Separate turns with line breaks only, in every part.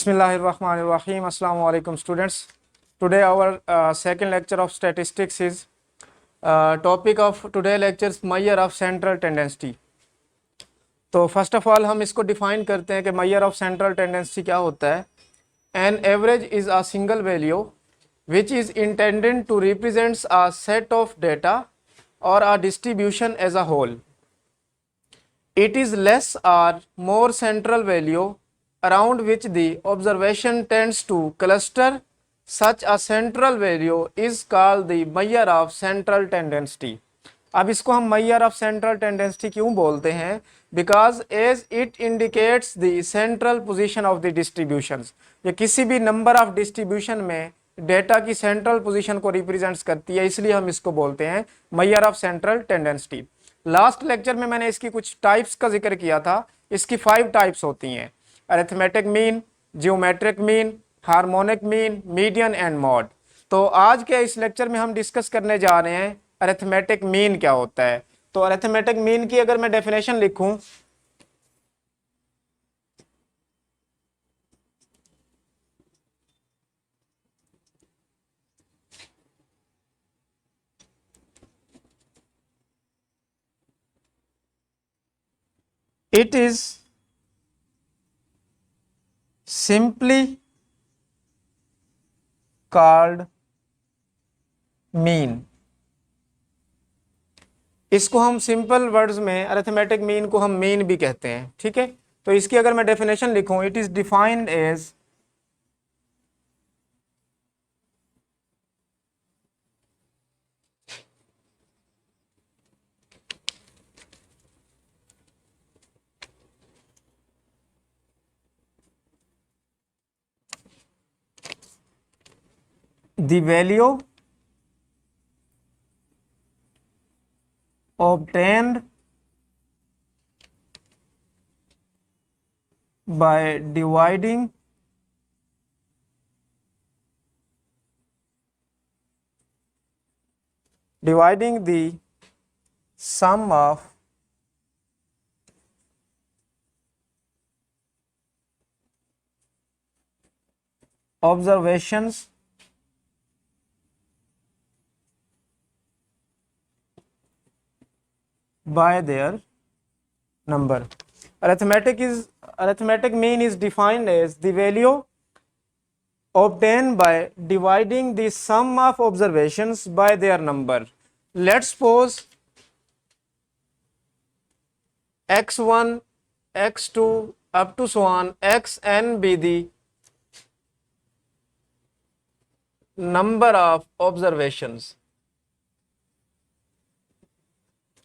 Bismillahirrahmanirrahim. Assalamu alaikum students. Today our second lecture of statistics is topic of today lectures measure of central tendency. तो first of all हम इसको define करते हैं कि measure of central tendency क्या होता है. An average is a single value which is intended to represents a set of data or a distribution as a whole. It is less or more central value around which the observation tends to cluster. Such a central value is called the measure of central tendency. अब इसको हम measure of central tendency क्यों बोलते हैं? Because as it indicates the central position of the distributions. ये किसी भी number of distribution में डेटा की सेंट्रल पोजीशन को रिप्रेजेंट्स करती है, इसलिए हम इसको बोलते हैं measure of central tendency. Last lecture में मैंने इसकी कुछ टाइप्स का जिक्र किया था. इसकी 5 टाइप्स होती हैं: arithmetic mean, geometric mean, harmonic mean, median and mod. तो आज के इस लेक्चर में हम डिस्कस करने जा रहे हैं अरिथमेटिक मीन क्या होता है. तो अरिथमेटिक मीन की अगर मैं डेफिनेशन लिखूं, it is simply called mean. इसको हम सिंपल वर्ड्स में अरिथमेटिक मीन को हम मीन भी कहते हैं. ठीक है, तो इसकी अगर मैं डेफिनेशन लिखूं, it is defined as the value obtained by dividing the sum of observations by their number. Arithmetic mean is defined as the value obtained by dividing the sum of observations by their number. Let's suppose x1, x2 up to so on xn be the number of observations.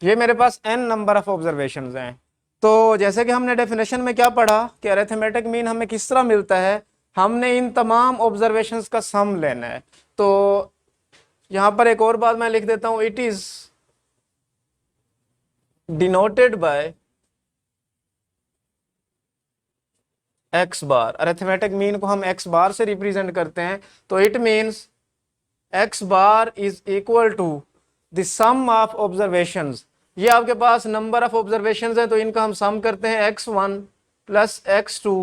ये मेरे पास n number of observations हैं. तो जैसे कि हमने definition में क्या पढ़ा कि अरिथमेटिक मीन हमें किस तरह मिलता है, हमने इन तमाम ऑब्जर्वेशंस का सम लेना है. तो यहां पर एक और बात मैं लिख देता हूं, it is denoted by x bar. Arithmetic mean को हम x बार से रिप्रेजेंट करते हैं. तो it means x bar is equal to the sum of observations. ये आपके पास नंबर ऑफ ऑब्जर्वेशंस है, तो इनका हम सम करते हैं x1 plus x2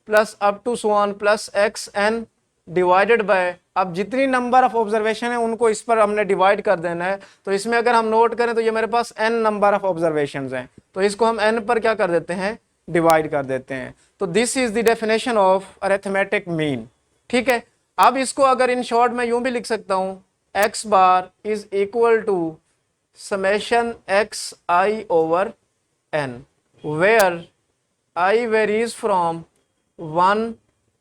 plus up to so on plus xn divided by. अब जितनी नंबर ऑफ ऑब्जर्वेशन है उनको इस पर हमने डिवाइड कर देना है. तो इसमें अगर हम नोट करें तो ये मेरे पास n नंबर ऑफ ऑब्जर्वेशंस हैं, तो इसको हम n पर क्या कर देते हैं, डिवाइड कर देते हैं. तो this is the definition of arithmetic mean. ठीक है, अब इसको अगर इन शॉर्ट में यूं भी लिख सकता हूं, x bar is equal to summation xi over n where I varies from 1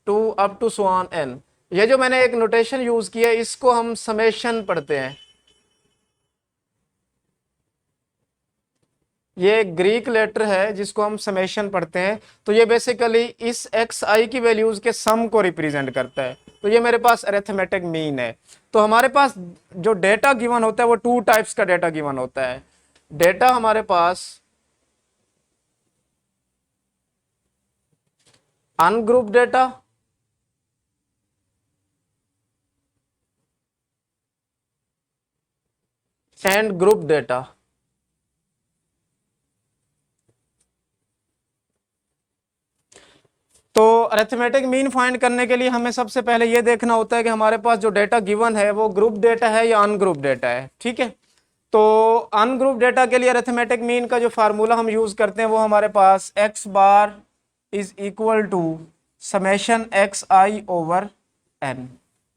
to up to so on n. ये जो मैंने एक नोटेशन यूज किया है इसको हम समेशन पढ़ते हैं. ये ग्रीक लेटर है जिसको हम समेशन पढ़ते हैं. तो ये बेसिकली इस xi की वैल्यूज के सम को रिप्रेजेंट करता है. तो ये मेरे पास अरिथमेटिक मीन है. तो हमारे पास जो डेटा गिवन होता है वो 2 टाइप्स का डेटा गिवन होता है. डेटा हमारे पास ungroup data and group data. तो अरिथमेटिक मीन फाइंड करने के लिए हमें सबसे पहले ये देखना होता है कि हमारे पास जो डेटा गिवन है वो ग्रुप डेटा है या अनग्रुप डेटा है, ठीक है। तो अनग्रुप डेटा के लिए अरिथमेटिक मीन का जो फार्मूला हम यूज करते हैं वो हमारे पास x bar is equal to summation x i over n,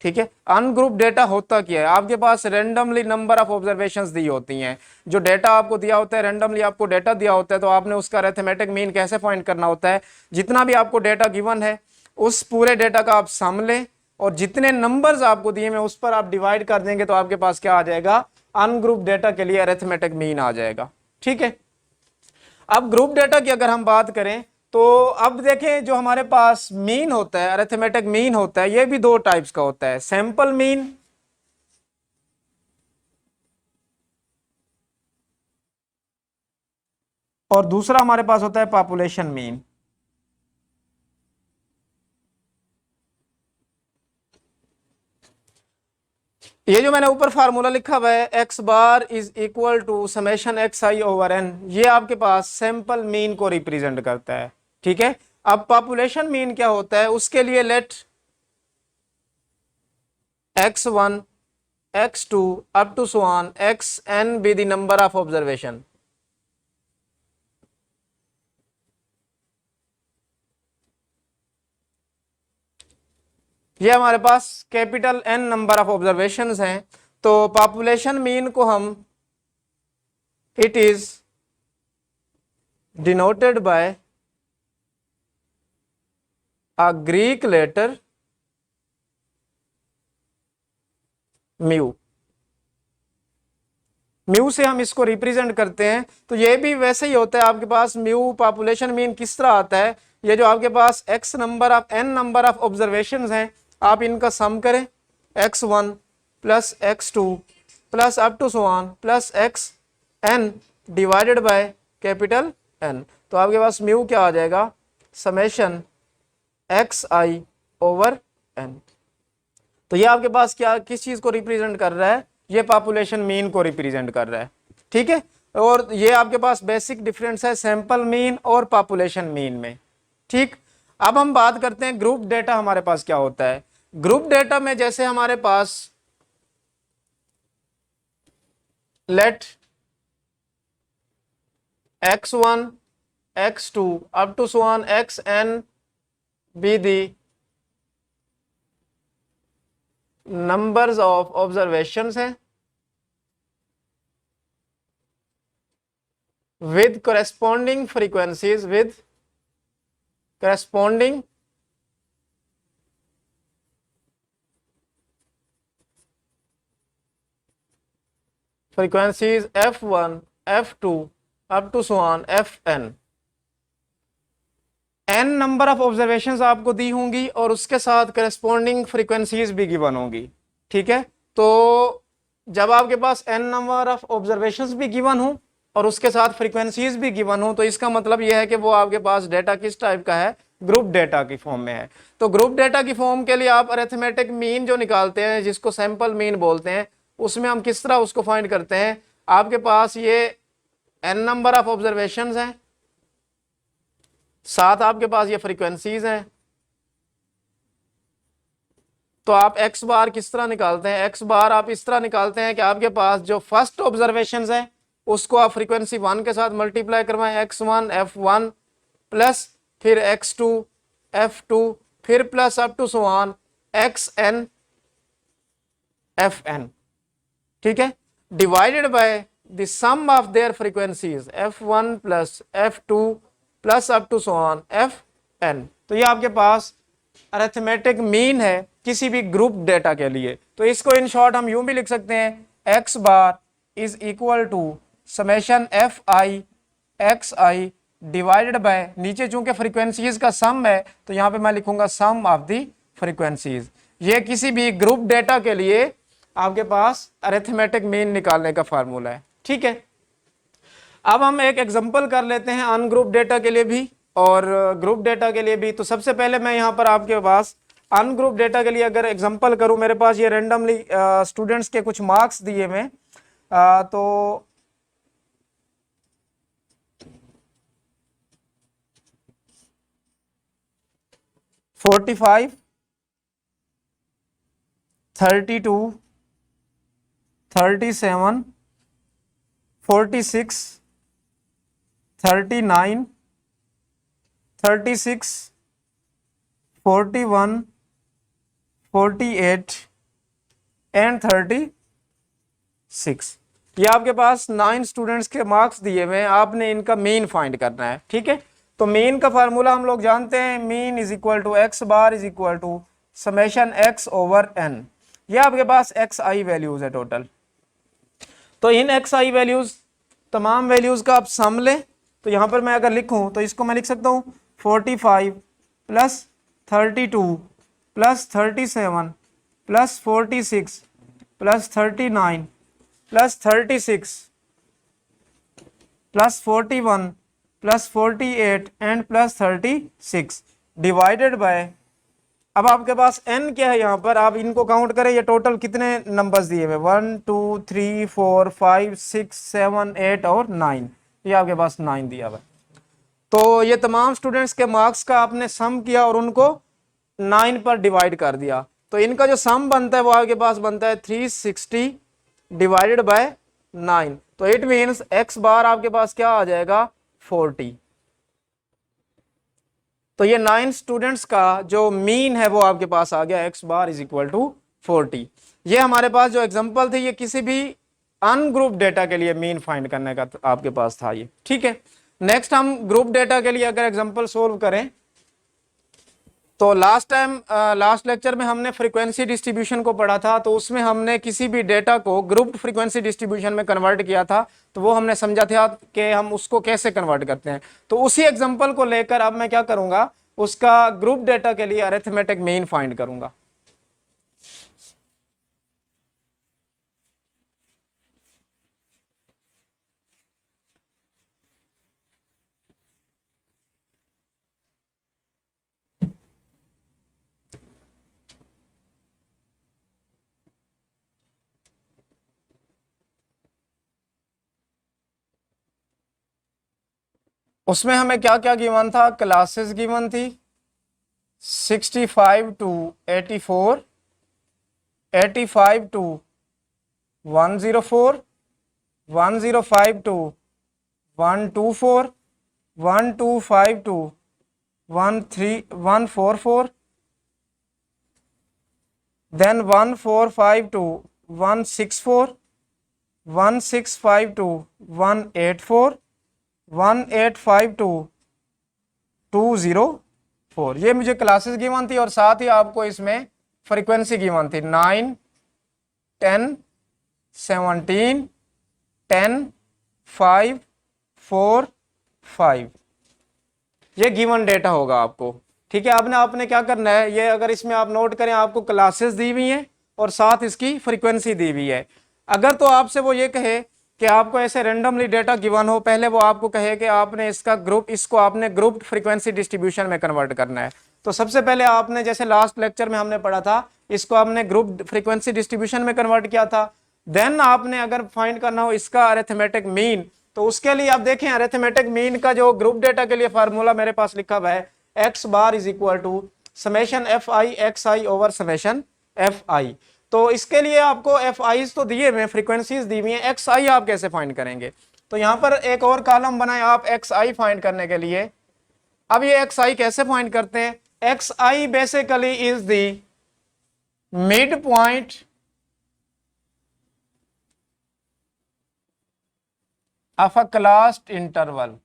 ठीक है। अनग्रुप डेटा होता क्या है, आपके पास रेंडमली नंबर ऑफ ऑब्जर्वेशंस दी होती हैं। जो डेटा आपको दिया होता है, रेंडमली आपको डेटा दिया होता है, तो आपने उसका अरिथमेटिक मीन कैसे फाइंड करना होता है, जितना भी आपको डेटा गिवन है उस पूरे डेटा का आप सम लें और जितने नंबर्स आपको दिए हैं उस पर आप डिवाइड कर देंगे तो आपके पास क्या आ जाएगा, अनग्रुप डेटा के लिए अरिथमेटिक मीन आ जाएगा, ठीक है। अब ग्रुप डेटा की अगर हम बात करें तो अब देखें जो हमारे पास मीन होता है, अरिथमेटिक मीन होता है, ये भी दो टाइप्स का होता है, सैंपल मीन और दूसरा हमारे पास होता है पॉपुलेशन मीन। ये जो मैंने ऊपर फार्मूला लिखा हुआ है x bar is equal to summation x i over n, ये आपके पास सैंपल मीन को रिप्रेजेंट करता है, ठीक है। अब पॉपुलेशन मीन क्या होता है, उसके लिए late x1 x2 up to so on xn be the number of observation। ये हमारे पास capital N number of observations हैं। तो पॉपुलेशन मीन को हम it is denoted by a Greek letter mu. Mu से हम इसको रिप्रेजेंट करते हैं। तो ये भी वैसे ही होता है, आपके पास म्यू पॉपुलेशन मीन किस तरह आता है, ये जो आपके पास x number of n number of observations हैं, आप इनका सम करें x1 plus x2 plus up to so on plus xn divided by capital N। तो आपके पास म्यू क्या आ जाएगा, समेशन xi ओवर n। तो ये आपके पास क्या किस चीज को रिप्रेजेंट कर रहा है, ये पॉपुलेशन मीन को रिप्रेजेंट कर रहा है, ठीक है। और ये आपके पास बेसिक डिफरेंस है सैंपल मीन और पॉपुलेशन मीन में, ठीक। अब हम बात करते हैं ग्रुप डेटा हमारे पास क्या होता है। ग्रुप डेटा में जैसे हमारे पास let x1 x2 up to so on xn be the numbers of observations हैं with corresponding frequencies f1 f2 up to so on fn। n number of observations आपको दी होंगी और उसके साथ करस्पॉन्डिंग फ्रीक्वेंसीज भी गिवन होंगी, ठीक है। तो जब आपके पास n नंबर ऑफ ऑब्जर्वेशंस भी गिवन हो और उसके साथ फ्रीक्वेंसीज भी गिवन हो, तो इसका मतलब यह है कि वो आपके पास डेटा किस टाइप का है, ग्रुप डेटा की फॉर्म में है। तो ग्रुप डेटा की फॉर्म के लिए आप अरिथमेटिक मीन जो निकालते हैं, जिसको सैंपल मीन बोलते हैं, उसमें हम किस तरह उसको फाइंड करते हैं। आपके पास ये n नंबर ऑफ ऑब्जर्वेशंस हैं, साथ आपके पास ये फ्रीक्वेंसीज हैं। तो आप x बार किस तरह निकालते हैं, x बार आप इस तरह निकालते हैं कि आपके पास जो फर्स्ट ऑब्जर्वेशंस है उसको आप फ्रीक्वेंसी 1 के साथ मल्टीप्लाई करवाएं, x1 f1 प्लस फिर x2 f2 फिर plus up to so on xn fn, ठीक है, divided by the sum of their frequencies f1 plus f2 plus up to so on fn। तो ये आपके पास अरिथमेटिक मीन है किसी भी ग्रुप डेटा के लिए। तो इसको इन शॉर्ट हम यूं भी लिख सकते हैं, x bar is equal to summation f i x i divided by, नीचे चूंकि फ्रीक्वेंसीज का सम है तो यहां पे मैं लिखूंगा सम ऑफ दी फ्रीक्वेंसीज। ये किसी भी ग्रुप डेटा के लिए आपके पास अरिथमेटिक मीन निकालने का फार्मूला है, ठीक है। अब हम एक एग्जांपल कर लेते हैं अनग्रुप डेटा के लिए भी और ग्रुप डेटा के लिए भी। तो सबसे पहले मैं यहाँ पर आपके पास अनग्रुप डेटा के लिए अगर एग्जांपल करूं, मेरे पास ये रेंडमली स्टूडेंट्स के कुछ मार्क्स दिए में, तो 45, 32, 37, 46, 39, 36, 41, 48 एंड 36। ये आपके पास 9 स्टूडेंट्स के मार्क्स दिए हुए हैं, आपने इनका मीन फाइंड करना है। ठीक है, तो मीन का फार्मूला हम लोग जानते हैं, mean is equal to x bar is equal to summation x over n. ये आपके पास एक्स आई वैल्यूज है टोटल। तो इन एक्स आई वैल्यूज, तमाम वैल्यूज का आप सम लें। तो यहां पर मैं अगर लिखूं तो इसको मैं लिख सकता हूं 45 plus 32 plus 37 plus 46 plus 39 plus 36 plus 41 plus 48 and plus 36 divided by, अब आपके पास n क्या है यहाँ पर, आप इनको काउंट करें, ये टोटल कितने नंबर्स दिए हुए, 1 2 3 4 5 6 7 8 और 9, ये आपके पास 9 दिया हुआ है। तो ये तमाम स्टूडेंट्स के मार्क्स का आपने सम किया और उनको 9 पर डिवाइड कर दिया। तो इनका जो सम बनता है वो आपके पास बनता है 360 डिवाइडेड बाय 9। तो इट मीन्स एक्स बार आपके पास क्या आ जाएगा 40। तो ये 9 स्टूडेंट्स का जो मीन है वो आपके पास आ गया x bar is equal to 40। ये हमारे पास जो एग्जांपल थे ये किसी भी अनग्रुप डेटा के लिए मीन फाइंड करने का आपके पास था ये। ठीक है, नेक्स्ट हम ग्रुप डेटा के लिए अगर एग्जांपल सोल्व करें तो लास्ट लेक्चर में हमने फ्रीक्वेंसी डिस्ट्रीब्यूशन को पढ़ा था। तो उसमें हमने किसी भी डेटा को ग्रुप फ्रीक्वेंसी डिस्ट्रीब्यूशन में कन्वर्ट किया था, तो वो हमने समझा था कि हम उसको कैसे कन्वर्ट करते हैं। तो उसी एग्जांपल को लेकर अब मैं क्या करूंगा, उसका ग्रुप डेटा के लिए अरिथमेटिक मीन फाइंड करूंगा। उसमें हमें क्या क्या गिवन था, क्लासेस गिवन थी 65 to 84, 85 to 104, 105 to 124, 125 to 144, then 145 to 164, 165 to 184, 185 to 204। ये मुझे क्लासेस गिवन थी और साथ ही आपको इसमें फ्रीक्वेंसी गिवन थी 9, 10, 17, 10, 5, 4, 5। ये गिवन डेटा होगा आपको। ठीक है, आपने क्या करना है, ये अगर इसमें आप नोट करें, आपको क्लासेस दी हुई हैं और साथ इसकी फ्रीक्वेंसी दी हुई है। अगर तो आपसे वो ये कहे कि आपको ऐसे रेंडमली डेटा गिवन हो, पहले वो आपको कहे कि आपने इसको आपने ग्रुप फ्रीक्वेंसी डिस्ट्रीब्यूशन में कन्वर्ट करना है। तो सबसे पहले आपने, जैसे लास्ट लेक्चर में हमने पढ़ा था, इसको आपने ग्रुप फ्रीक्वेंसी डिस्ट्रीब्यूशन में कन्वर्ट किया था। देन आपने अगर फाइंड करना हो इसका अरिथमेटिक मीन, तो उसके लिए आप देखें अरिथमेटिक मीन का जो ग्रुप डेटा के लिए फार्मूला मेरे पास लिखा हुआ है, x bar is equal to summation f i x i over summation f i. तो इसके लिए आपको एफ आई तो दिए हुए, फ्रीक्वेंसीज दी हुई हैं, एक्स आई आप कैसे फाइंड करेंगे। तो यहां पर एक और कॉलम बनाए आप एक्स आई फाइंड करने के लिए। अब ये एक्स आई कैसे फाइंड करते हैं, x I basically is the mid point of a classed interval.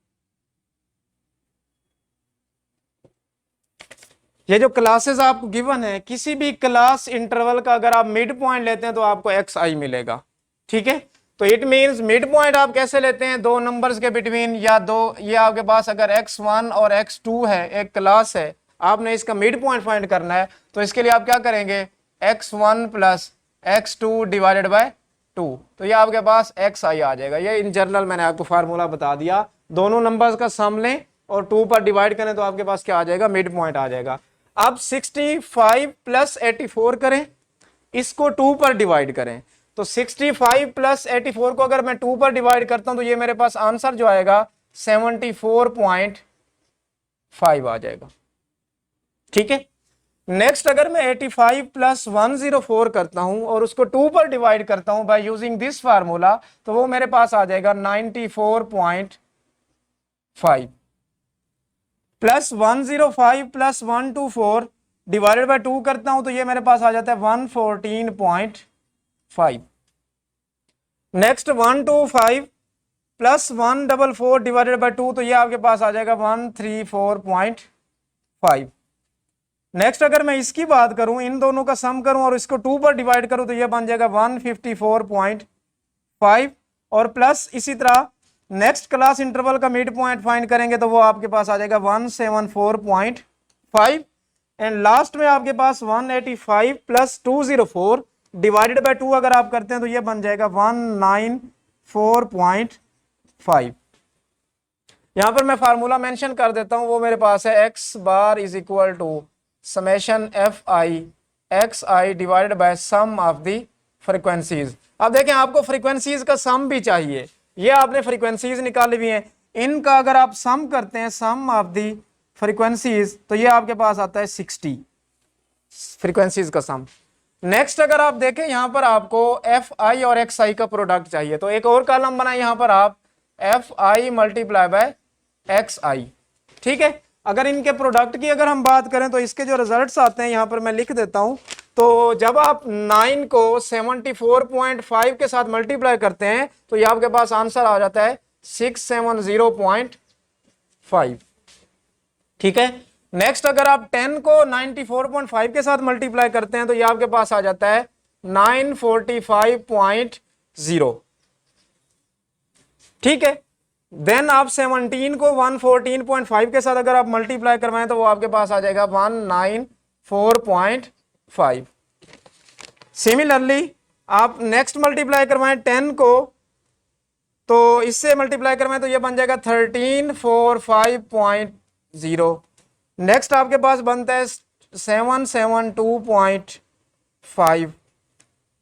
ये जो क्लासेस आपको गिवन है, किसी भी क्लास इंटरवल का अगर आप मिड पॉइंट लेते हैं तो आपको एक्स आई मिलेगा। ठीक है, तो इट मींस मिड पॉइंट आप कैसे लेते हैं, दो नंबर्स के बिटवीन, या दो, ये आपके पास अगर x1 और x2 है, एक क्लास है, आपने इसका मिड पॉइंट फाइंड करना है। तो इसके लिए आप क्या करेंगे, x1 plus x2 divided by 2, तो ये आपके पास एक्स आई आ जाएगा। ये इन जनरल मैंने आपको फार्मूला बता दिया, दोनों नंबर्स का सम लें और 2 पर डिवाइड करें तो आपके पास क्या आ जाएगा, मिड पॉइंट आ जाएगा। अब 65 प्लस 84 करें, इसको 2 पर डिवाइड करें, तो 65 प्लस 84 को अगर मैं 2 पर डिवाइड करता हूं तो ये मेरे पास आंसर जो आएगा 74.5 आ जाएगा। ठीक है, नेक्स्ट अगर मैं 85 प्लस 104 करता हूं और उसको 2 पर डिवाइड करता हूं बाय यूजिंग दिस फार्मूला, तो वो मेरे पास आ जाएगा 94.5 प्लस 105 प्लस 124 डिवाइडेड बाय 2 करता हूं तो ये मेरे पास आ जाता है 114.5। नेक्स्ट 125 प्लस 144 डिवाइडेड बाय 2 तो ये आपके पास आ जाएगा 134.5। नेक्स्ट अगर मैं इसकी बात करूं, इन दोनों का सम करूं और इसको 2 पर डिवाइड करूं तो ये बन जाएगा 154.5 और प्लस इसी तरह नेक्स्ट क्लास इंटरवल का मिड पॉइंट फाइंड करेंगे तो वो आपके पास आ जाएगा 174.5 एंड लास्ट में आपके पास 185 प्लस 204 डिवाइडेड बाय 2 अगर आप करते हैं तो ये बन जाएगा 194.5। यहां पर मैं फार्मूला मेंशन कर देता हूं, वो मेरे पास है x bar is equal to summation f i x i divided by sum of the frequencies. अब देखें आपको फ्रीक्वेंसीज का सम भी चाहिए, ये आपने फ्रीक्वेंसीज निकाली हुई हैं, इनका अगर आप सम करते हैं सम ऑफ द फ्रीक्वेंसीज तो ये आपके पास आता है 60 फ्रीक्वेंसीज का सम। नेक्स्ट अगर आप देखें यहां पर आपको एफ आई और एक्स आई का प्रोडक्ट चाहिए, तो एक और कॉलम बनाए यहां पर आप f i multiply by x i. ठीक है, अगर इनके प्रोडक्ट की अगर हम बात करें तो इसके जो रिजल्ट्स आते हैं यहां पर मैं लिख देता हूं। तो जब आप 9 को 74.5 के साथ मल्टीप्लाई करते हैं तो ये आपके पास आंसर आ जाता है 670.5। ठीक है, नेक्स्ट अगर आप 10 को 94.5 के साथ मल्टीप्लाई करते हैं तो ये आपके पास आ जाता है 945.0। ठीक है, देन आप 17 को 114.5 के साथ अगर आप मल्टीप्लाई करवाएं तो वो आपके पास आ जाएगा 194.5। सिमिलरली आप नेक्स्ट मल्टीप्लाई करवाएं 10 को, तो इससे मल्टीप्लाई करवाएं तो ये बन जाएगा 1345.0। नेक्स्ट आपके पास बनता है 772.5।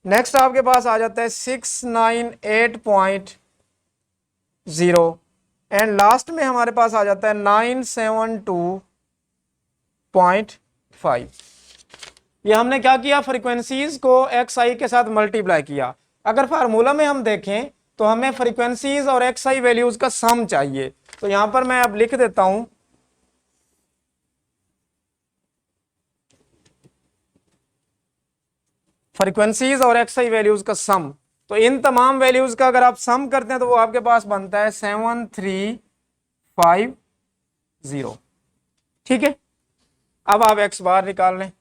नेक्स्ट आपके पास आ जाता है 698.0 एंड लास्ट में हमारे पास आ जाता है 972.5। ये हमने क्या किया, फ्रीक्वेंसीज को एक्स आई के साथ मल्टीप्लाई किया। अगर फार्मूला में हम देखें तो हमें फ्रीक्वेंसीज और एक्स आई वैल्यूज का सम चाहिए, तो यहां पर मैं अब लिख देता हूं फ्रीक्वेंसीज और एक्स आई वैल्यूज का सम। तो इन तमाम वैल्यूज का अगर आप सम करते हैं तो वो आपके पास बनता है 7350। ठीक है, अब आप एक्स बार निकाल लें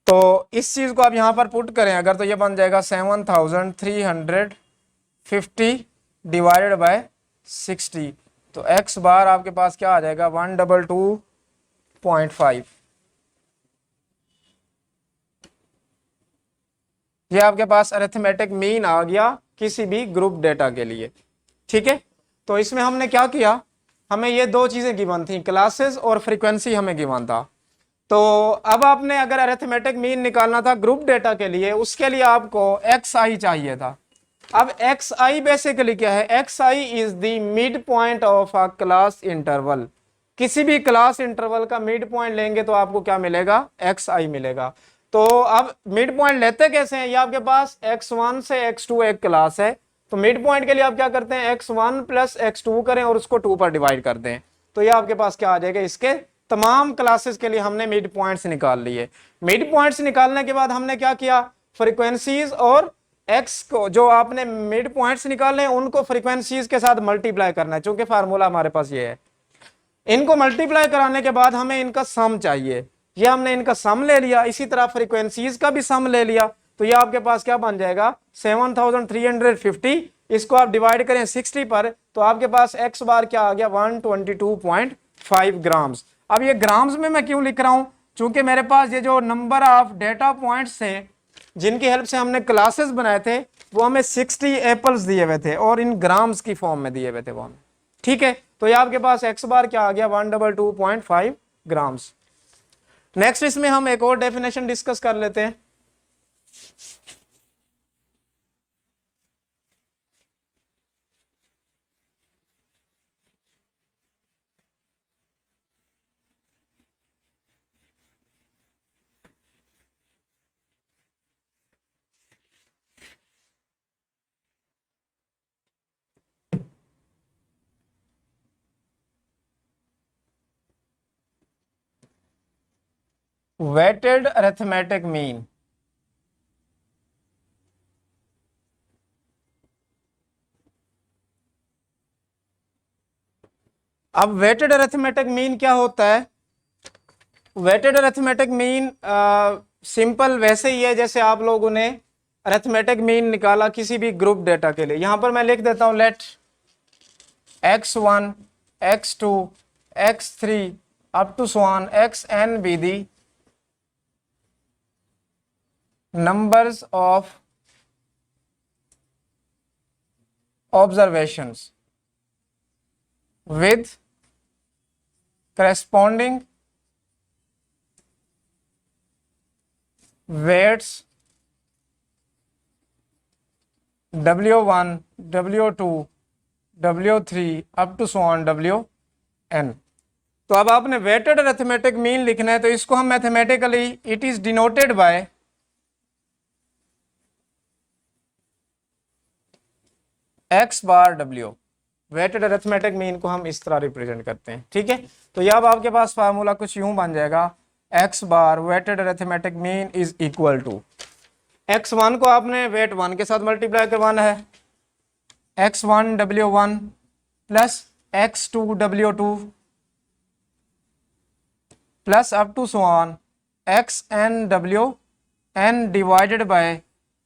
तो इस चीज को आप यहां पर पुट करें अगर तो ये बन जाएगा 7350 डिवाइडेड बाय 60। तो एक्स बार आपके पास क्या आ जाएगा 122.5। ये आपके पास अरिथमेटिक मीन आ गया किसी भी ग्रुप डेटा के लिए। ठीक है, तो इसमें हमने क्या किया, हमें ये दो चीजें गिवन थी, क्लासेस और फ्रीक्वेंसी हमें गिवन था। तो अब आपने अगर अरिथमेटिक मीन निकालना था ग्रुप डेटा के लिए, उसके लिए आपको एक्स आई चाहिए था। अब एक्स आई बेसिकली क्या है, x I is the mid point of a class interval. किसी भी क्लास इंटरवल का मिड पॉइंट लेंगे तो आपको क्या मिलेगा, एक्स आई मिलेगा। तो अब मिड पॉइंट लेते कैसे हैं, ये आपके पास x1 से x2 एक क्लास है, तो मिड पॉइंट के लिए आप क्या करते हैं, x1 प्लस x2 करें और उसको 2 पर डिवाइड कर दें, तो ये आपके पास क्या आ जाएगा, इसके तमाम क्लासेस के लिए हमने मिड पॉइंट्स निकाल लिए। मिड पॉइंट्स निकालने के बाद हमने क्या किया, फ्रीक्वेंसीज और x को, जो आपने मिड पॉइंट्स निकाले हैं उनको फ्रीक्वेंसीज के साथ मल्टीप्लाई करना है, चूंकि फार्मूला हमारे पास ये है। इनको मल्टीप्लाई कराने के बाद हमें इनका सम चाहिए, ये हमने इनका सम ले लिया, इसी तरह फ्रीक्वेंसीज का भी सम ले लिया, तो ये आपके पास क्या बन जाएगा 7350। इसको आप डिवाइड करें 60 पर तो आपके पास एक्स बार क्या आ गया 122.5 ग्राम्स। अब ये ग्राम्स में मैं क्यों लिख रहा हूं, चूंकि मेरे पास ये जो नंबर ऑफ डेटा पॉइंट्स हैं जिनकी हेल्प से हमने क्लासेस बनाए थे वो हमें 60 एप्पल्स दिए हुए थे और इन ग्राम्स की फॉर्म में दिए हुए थे वो हमें। ठीक है, तो ये आपके पास एक्स बार क्या आ गया 122.5 ग्राम्स। नेक्स्ट इसमें हम एक और डेफिनेशन डिस्कस कर लेते हैं। Weighted arithmetic mean. अब वेटेड अरिथमेटिक मीन क्या होता है? वेटेड अरिथमेटिक मीन सिंपल वैसे ही है जैसे आप लोगों ने अरिथमेटिक मीन निकाला किसी भी ग्रुप डेटा के लिए। यहां पर मैं लिख देता हूं late x1 x2 x3 up to so on xn be the numbers of observations with corresponding weights w1 w2 w3 up to so on wn। तो अब आपने वेटेड अरिथमेटिक मीन लिखना है, तो इसको हम mathematically it is denoted by x bar w। Weighted arithmetic mean को हम इस तरह रिप्रेजेंट करते हैं, ठीक है। तो ये अब आपके पास फार्मूला कुछ यूं बन जाएगा, x bar weighted arithmetic mean is equal to x1 को आपने वेट 1 के साथ मल्टीप्लाई करवाना है, x1 w1 plus x2 w2 plus up to so on xn wn divided by.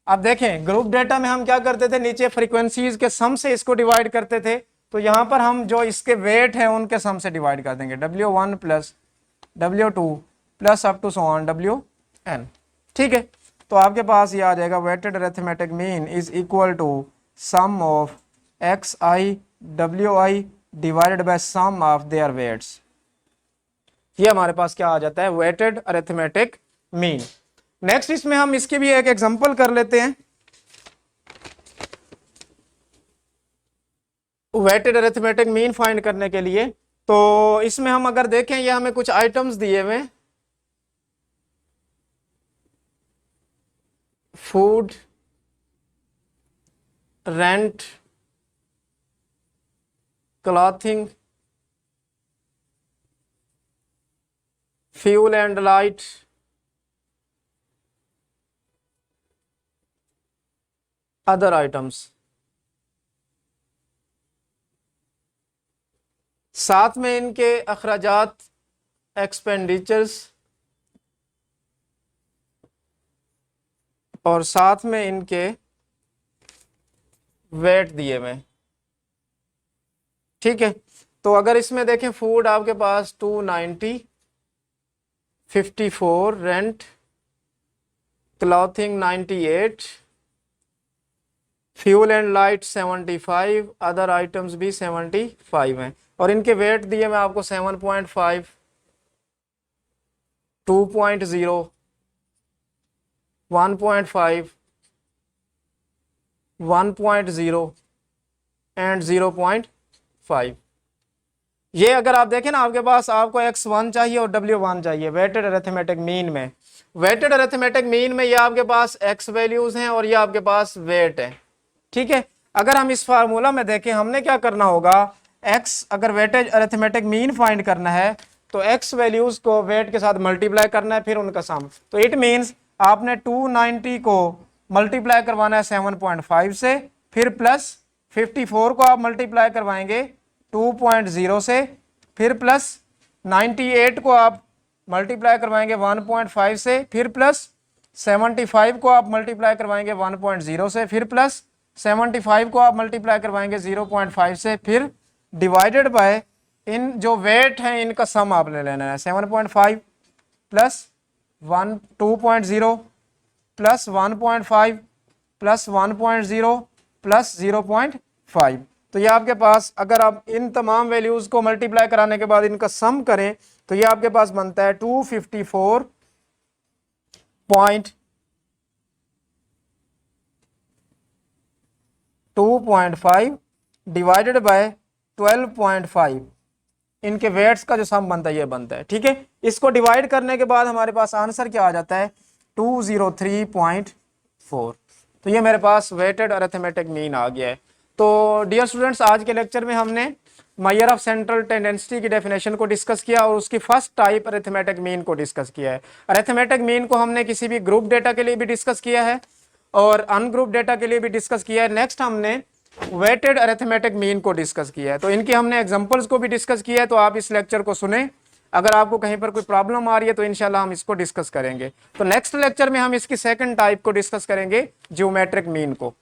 अब देखें ग्रुप डेटा में हम क्या करते थे, नीचे फ्रीक्वेंसीज के सम से इसको डिवाइड करते थे, तो यहां पर हम जो इसके वेट हैं उनके सम से डिवाइड कर देंगे, w1 plus w2 plus up to so on wn, ठीक है। तो आपके पास ये आ जाएगा weighted arithmetic mean is equal to sum of xi wi divided by sum of their weights. ये हमारे पास क्या आ जाता है, वेटेड अरिथमेटिक मीन। नेक्स्ट इसमें हम इसके भी एक एग्जांपल कर लेते हैं। वेटेड अरिथमेटिक मीन फाइंड करने के लिए, तो इसमें हम अगर देखें, ये हमें कुछ आइटम्स दिए हुए, food, rent, clothing, fuel and light, other items. साथ में इनके अखराजात, एक्सपेंडिचर्स, और साथ में इनके वेट दिए हुए, ठीक है। तो अगर इसमें देखें, फूड आपके पास 290, 54, rent, clothing 98, fuel and light 75, other items भी 75 हैं, और इनके वेट दिए मैं आपको 7.5, 2.0, 1.5, 1.0 एंड 0.5। ये अगर आप देखें ना, आपके पास आपको x1 चाहिए और w1 चाहिए वेटेड अरिथमेटिक मीन में। वेटेड अरिथमेटिक मीन में ये आपके पास x वैल्यूज हैं और ये आपके पास वेट है, ठीक है। अगर हम इस फार्मूला में देखें, हमने क्या करना होगा, x अगर वेटेज अरिथमेटिक मीन फाइंड करना है तो x वैल्यूज को वेट के साथ मल्टीप्लाई करना है, फिर उनका सम। तो इट मीन्स आपने 290 को मल्टीप्लाई करवाना है 7.5 से, फिर प्लस 54 को आप मल्टीप्लाई करवाएंगे 2.0 से, फिर प्लस 98 को आप मल्टीप्लाई करवाएंगे 1.5 से, फिर प्लस 75 को आप मल्टीप्लाई करवाएंगे 1.0 से, फिर प्लस 75 को आप मल्टीप्लाई करवाएंगे 0.5 से, फिर डिवाइडेड बाय इन जो वेट हैं इनका सम आपने लेना है, 7.5 प्लस 2.0 प्लस 1.5 प्लस 1.0 प्लस 0.5। तो ये आपके पास अगर आप इन तमाम वैल्यूज को मल्टीप्लाई कराने के बाद इनका सम करें तो ये आपके पास बनता है 254.2.5 डिवाइडेड बाय 12.5। इनके वेट्स का जो सम बनता है ये बनता है, ठीक है। इसको डिवाइड करने के बाद हमारे पास आंसर क्या आ जाता है, 203.4। तो ये मेरे पास वेटेड अरिथमेटिक मीन आ गया है। तो डियर स्टूडेंट्स, आज के लेक्चर में हमने मेजर ऑफ सेंट्रल टेंडेंसी की डेफिनेशन को डिस्कस किया और उसकी फर्स्ट टाइप अरिथमेटिक मीन को डिस्कस किया है। अरिथमेटिक मीन को हमने किसी भी ग्रुप डेटा के लिए भी डिस्कस किया है और अनग्रुप डेटा के लिए भी डिस्कस किया है। नेक्स्ट हमने वेटेड अरिथमेटिक मीन को डिस्कस किया है, तो इनकी हमने एग्जांपल्स को भी डिस्कस किया है। तो आप इस लेक्चर को सुने, अगर आपको कहीं पर कोई प्रॉब्लम आ रही है तो इंशाल्लाह हम इसको डिस्कस करेंगे। तो नेक्स्ट लेक्चर में हम इसकी सेकंड टाइप को डिस्कस करेंगे, ज्योमेट्रिक मीन को।